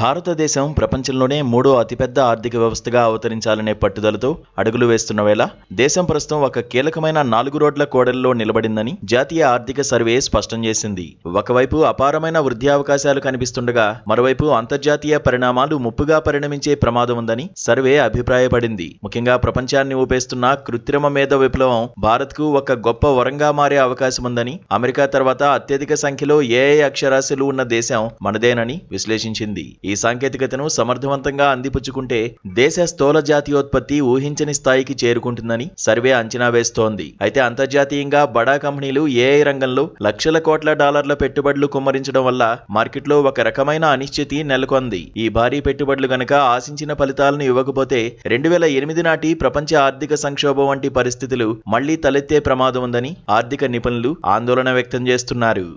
భారతదేశం ప్రపంచంలోనే మూడో అతిపెద్ద ఆర్థిక వ్యవస్థగా అవతరించాలనే పట్టుదలతో అడుగులు వేస్తున్న వేళ దేశం ప్రస్తుతం ఒక కీలకమైన 4 రోడ్ల కోడలిలో నిలబడిందని జాతీయ ఆర్థిక సర్వే స్పష్టం చేసింది. ఒకవైపు అపారమైన వృద్ధి అవకాశాలు కనిపిస్తుండగా మరోవైపు అంతర్జాతీయ పరిణామాలు ముప్పుగా పరిణమించే ప్రమాదం ఉందని సర్వే అభిప్రాయపడింది. ముఖ్యంగా ప్రపంచాన్ని ఊపేస్తున్న కృత్రిమ మేధ విప్లవం భారత్కు ఒక గొప్ప వరంగా మారే అవకాశం ఉందని, అమెరికా తర్వాత అత్యధిక సంఖ్యలో ఏఐ అక్షరాస్యులు ఉన్న దేశం మనదేనని విశ్లేషించింది. ఈ సాంకేతికతను సమర్థవంతంగా అందిపుచ్చుకుంటే దేశ స్థూల జాతీయోత్పత్తి ఊహించని స్థాయికి చేరుకుంటుందని సర్వే అంచనా వేస్తోంది. అయితే అంతర్జాతీయంగా బడా కంపెనీలు ఏఐ రంగంలో లక్షల కోట్ల డాలర్ల పెట్టుబడులు కుమ్మరించడం వల్ల మార్కెట్లో ఒక రకమైన అనిశ్చితి నెలకొంది. ఈ భారీ పెట్టుబడులు గనక ఆశించిన ఫలితాలను ఇవ్వకపోతే 2008 నాటి ప్రపంచ ఆర్థిక సంక్షోభం వంటి పరిస్థితులు మళ్లీ తలెత్తే ప్రమాదం ఉందని ఆర్థిక నిపుణులు ఆందోళన వ్యక్తం చేస్తున్నారు.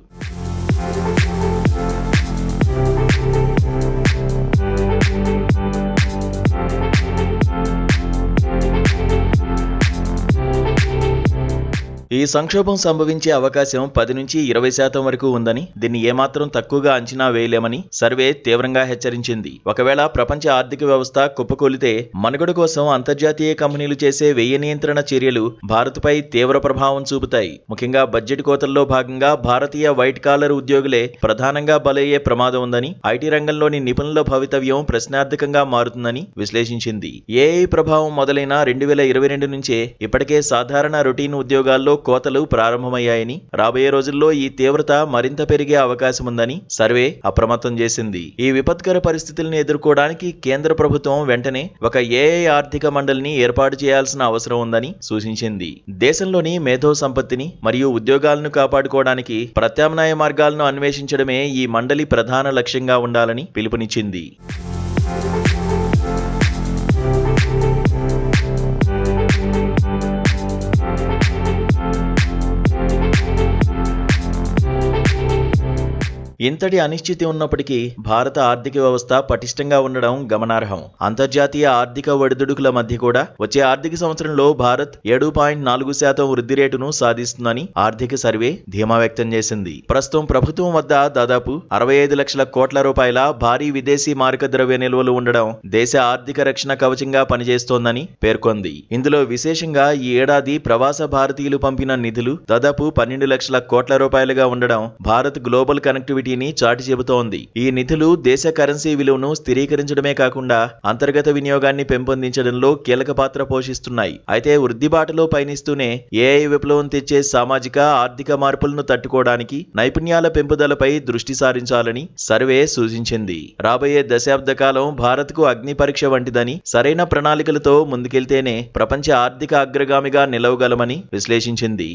ఈ సంక్షోభం సంభవించే అవకాశం 10 నుంచి 20% వరకు ఉందని, దీన్ని ఏమాత్రం తక్కువగా అంచనా వేయలేమని సర్వే తీవ్రంగా హెచ్చరించింది. ఒకవేళ ప్రపంచ ఆర్థిక వ్యవస్థ కుప్పకూలితే మనుగడ కోసం అంతర్జాతీయ కంపెనీలు చేసే వ్యయ నియంత్రణ చర్యలు భారత్పై తీవ్ర ప్రభావం చూపుతాయి. ముఖ్యంగా బడ్జెట్ కోతల్లో భాగంగా భారతీయ వైట్ కాలర్ ఉద్యోగులే ప్రధానంగా బలయ్యే ప్రమాదం ఉందని, ఐటీ రంగంలోని నిపుణుల భవితవ్యం ప్రశ్నార్థకంగా మారుతుందని విశ్లేషించింది. ఏఐ ప్రభావం మొదలైన 2022 నుంచే ఇప్పటికే సాధారణ రొటీన్ ఉద్యోగాల్లో కోతలు ప్రారంభమయ్యాయని, రాబోయే రోజుల్లో ఈ తీవ్రత మరింత పెరిగే అవకాశం ఉందని సర్వే అప్రమత్తం చేసింది. ఈ విపత్కర పరిస్థితులను ఎదుర్కోవడానికి కేంద్ర ప్రభుత్వం వెంటనే ఒక ఏఐ ఆర్థిక మండలిని ఏర్పాటు చేయాల్సిన అవసరం ఉందని సూచించింది. దేశంలోని మేధో సంపత్తిని మరియు ఉద్యోగాలను కాపాడుకోవడానికి ప్రత్యామ్నాయ మార్గాలను అన్వేషించడమే ఈ మండలి ప్రధాన లక్ష్యంగా ఉండాలని పిలుపునిచ్చింది. ఇంతటి అనిశ్చితి ఉన్నప్పటికీ భారత ఆర్థిక వ్యవస్థ పటిష్టంగా ఉండడం గమనార్హం. అంతర్జాతీయ ఆర్థిక ఒడిదుడుకుల మధ్య కూడా వచ్చే ఆర్థిక సంవత్సరంలో భారత్ 7.4% వృద్ధి రేటును సాధిస్తుందని ఆర్థిక సర్వే ధీమా వ్యక్తం చేసింది. ప్రస్తుతం ప్రభుత్వం వద్ద దాదాపు 65 లక్షల కోట్ల రూపాయల భారీ విదేశీ మారక ద్రవ్య నిల్వలు ఉండడం దేశ ఆర్థిక రక్షణ కవచంగా పనిచేస్తోందని పేర్కొంది. ఇందులో విశేషంగా ఈ ఏడాది ప్రవాస భారతీయులు పంపిన నిధులు దాదాపు 12 లక్షల కోట్ల రూపాయలుగా ఉండడం భారత్ గ్లోబల్ కనెక్టివిటీ చాటి చెబుతోంది. ఈ నిధులు దేశ కరెన్సీ విలువను స్థిరీకరించడమే కాకుండా అంతర్గత వినియోగాన్ని పెంపొందించడంలో కీలక పాత్ర పోషిస్తున్నాయి. అయితే వృద్ధి బాటలో పయనిస్తూనే ఏఐ విప్లవం తెచ్చే సామాజిక ఆర్థిక మార్పులను తట్టుకోవడానికి నైపుణ్యాల పెంపుదలపై దృష్టి సారించాలని సర్వే సూచించింది. రాబోయే దశాబ్ద కాలం భారత్కు అగ్ని పరీక్ష వంటిదని, సరైన ప్రణాళికలతో ముందుకెళ్తేనే ప్రపంచ ఆర్థిక అగ్రగామిగా నిలవగలమని విశ్లేషించింది.